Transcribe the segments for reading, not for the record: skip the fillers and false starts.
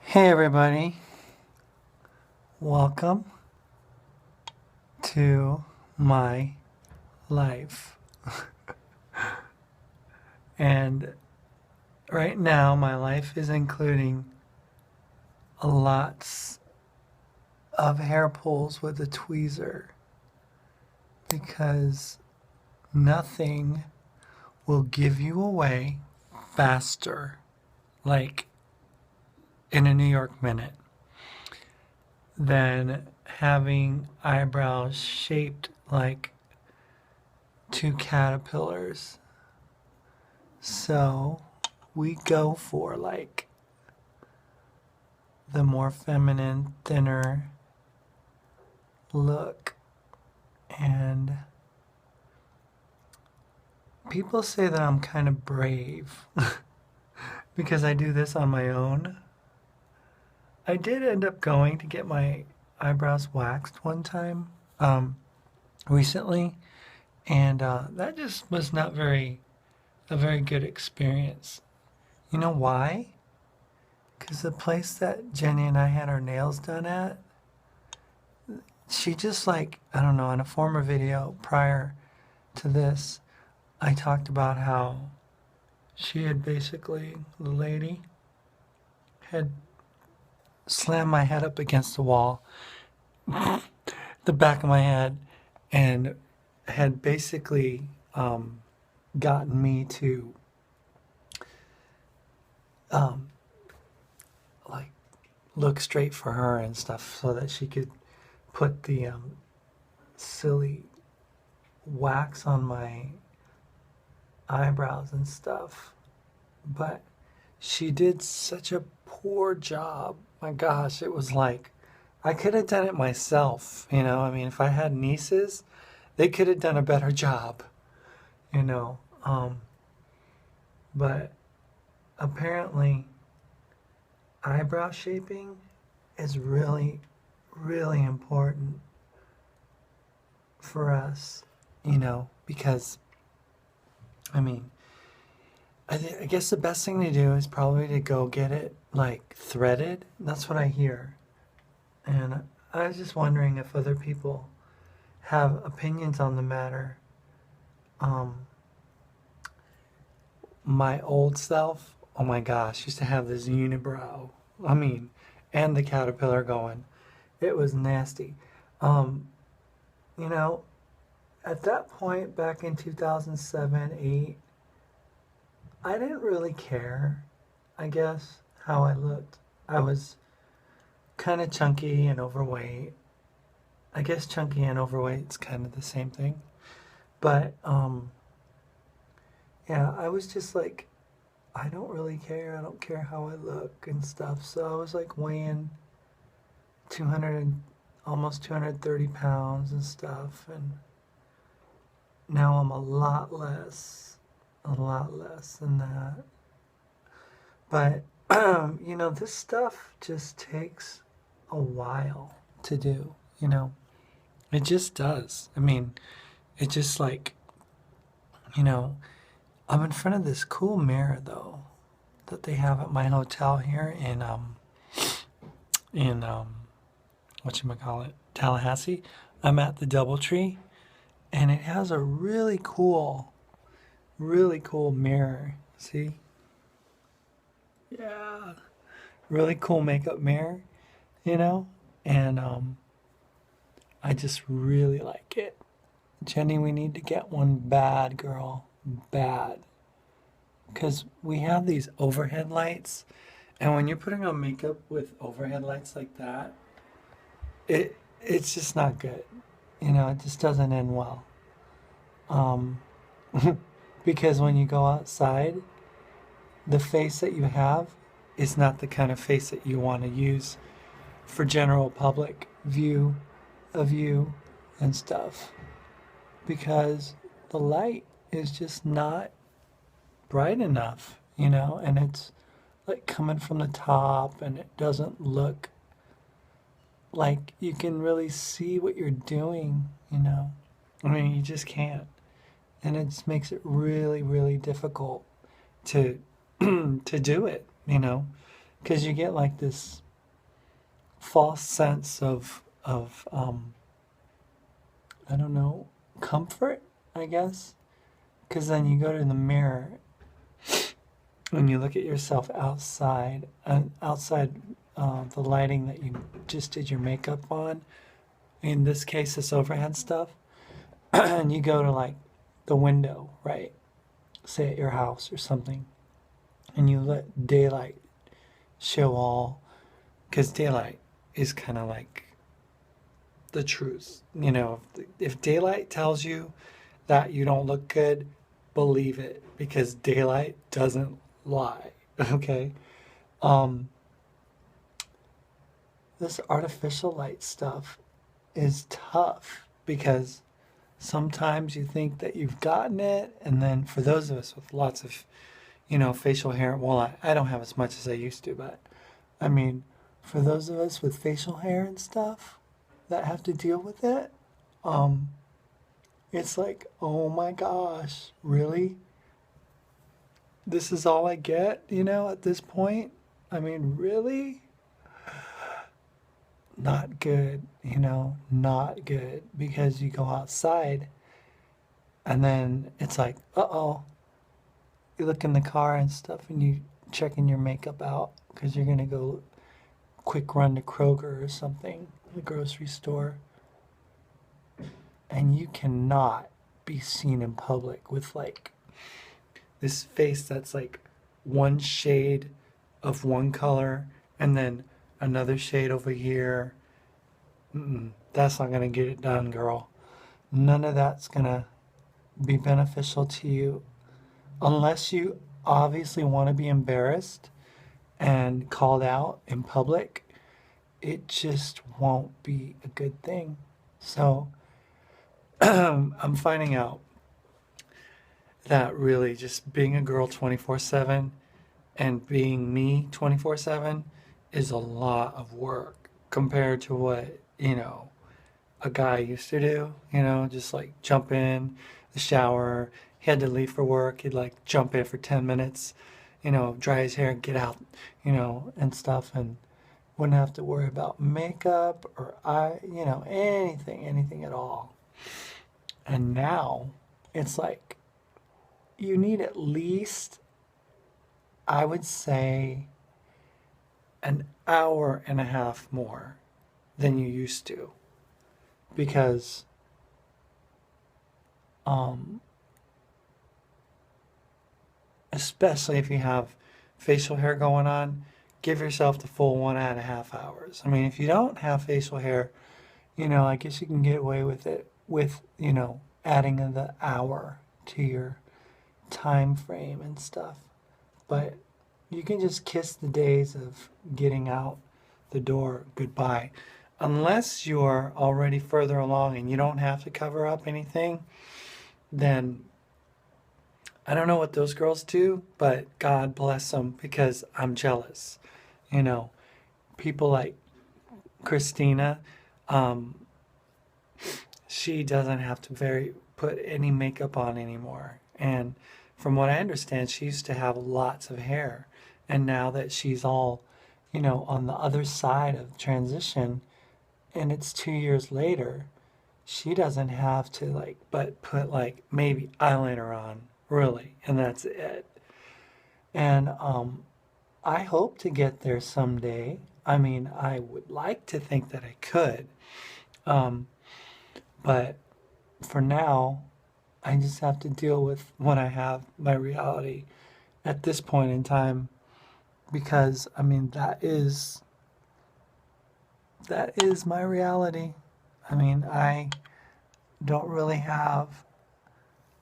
Hey everybody, welcome to my life. And right now my life is including lots of hair pulls with a tweezer because nothing will give you away faster, like in a New York minute, than having eyebrows shaped like two caterpillars. So we go for like the more feminine, thinner look. And people say that I'm kind of brave because I do this on my own. I did end up going to get my eyebrows waxed one time recently, and that just was not a very good experience. You know why? Because the place that Jenny and I had our nails done at, she just like, I don't know, in a former video prior to this, I talked about how she had basically, the lady, had slammed my head up against the wall, the back of my head, and had basically gotten me to um, like look straight for her and stuff so that she could put the silly wax on my eyebrows and stuff. But she did such a poor job. My gosh, it was like I could have done it myself, you know? I mean, if I had nieces, they could have done a better job, you know? But apparently, eyebrow shaping is really, really important for us, you know, because, I mean, I guess the best thing to do is probably to go get it, like, threaded. That's what I hear. And I was just wondering if other people have opinions on the matter. Um, my old self, oh my gosh, used to have this unibrow. I mean, and the caterpillar going. It was nasty. Um, you know, at that point, back in 2007, 8, I didn't really care, I guess, how I looked. I was kind of chunky and overweight. I guess chunky and overweight is kind of the same thing. But, yeah, I was just like, I don't really care. I don't care how I look and stuff. So I was like weighing 200, almost 230 pounds and stuff. And now I'm a lot less than that. But, you know, this stuff just takes a while to do, you know. It just does. I mean, it just like, you know, I'm in front of this cool mirror though that they have at my hotel here in whatchamacallit, Tallahassee. I'm at the DoubleTree, and it has a really cool mirror. See? Yeah. Really cool makeup mirror, you know? And I just really like it. Jenny, we need to get one bad, girl. Bad. Because we have these overhead lights, and when you're putting on makeup with overhead lights like that, it's just not good. You know, it just doesn't end well. Um, because when you go outside, the face that you have is not the kind of face that you want to use for general public view of you and stuff. Because the light is just not bright enough, you know, and it's like coming from the top and it doesn't look like you can really see what you're doing, you know. I mean, you just can't. And it just makes it really, really difficult to to do it, you know. because you get like this false sense of I don't know, comfort, I guess. Because then you go to the mirror and you look at yourself outside, and outside the lighting that you just did your makeup on. In this case, this overhead stuff. And you go to like the window, right? Say at your house or something. And you let daylight show all. Because daylight is kind of like the truth. You know, if daylight tells you that you don't look good, believe it, because daylight doesn't lie. Okay. This artificial light stuff is tough because sometimes you think that you've gotten it, and then for those of us with lots of, facial hair, well, I don't have as much as I used to, but I mean, for those of us with facial hair and stuff that have to deal with it, it's like, oh my gosh, really? This is all I get, at this point? I mean, really? Not good, not good. Because you go outside and then it's like, uh-oh. You look in the car and stuff and you checking your makeup out because you're going to go quick run to Kroger or something, the grocery store. And you cannot be seen in public with like this face that's like one shade of one color and then another shade over here. That's not going to get it done, girl. None of that's going to be beneficial to you unless you obviously want to be embarrassed and called out in public. It just won't be a good thing. So I'm finding out that really just being a girl 24/7 and being me 24/7 is a lot of work compared to what, a guy used to do, just like jump in the shower. He had to leave for work. He'd like jump in for 10 minutes, dry his hair, get out, and stuff, and wouldn't have to worry about makeup or anything at all. And now it's like you need at least, I would say, an hour and a half more than you used to. Because especially if you have facial hair going on, give yourself the full 1.5 hours. I mean, if you don't have facial hair, I guess you can get away with it with, adding the hour to your time frame and stuff. But you can just kiss the days of getting out the door goodbye. Unless you're already further along and you don't have to cover up anything, then I don't know what those girls do, but God bless them because I'm jealous. People like Christina, she doesn't have to put any makeup on anymore. And from what I understand, she used to have lots of hair. And now that she's all, on the other side of transition, and it's 2 years later, she doesn't have to but put maybe eyeliner on, really, and that's it. And I hope to get there someday. I mean, I would like to think that I could. But for now, I just have to deal with what I have, my reality at this point in time, because I mean that is my reality. I mean, I don't really have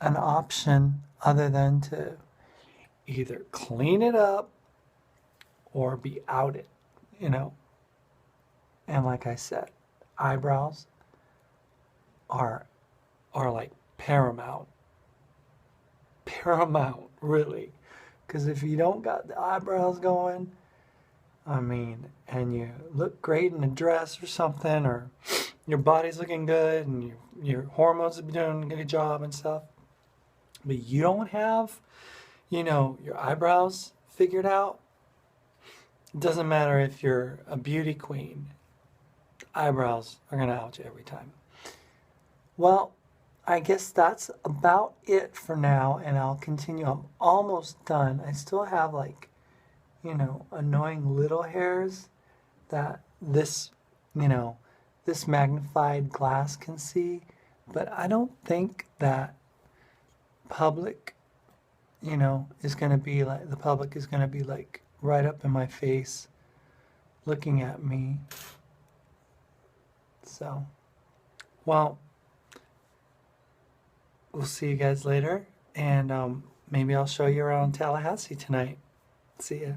an option other than to either clean it up or be outed, And like I said, eyebrows are like paramount, really. Because if you don't got the eyebrows going, I mean, and you look great in a dress or something, or your body's looking good and your hormones are doing a good job and stuff, but you don't have, your eyebrows figured out, It doesn't matter if you're a beauty queen. Eyebrows are going to out you every time. Well, I guess that's about it for now, and I'll continue. I'm almost done. I still have, like, annoying little hairs that you know, this magnified glass can see, but I don't think that public, is going to be like, the public is going to be like right up in my face looking at me. So, well, we'll see you guys later, and maybe I'll show you around Tallahassee tonight. See ya.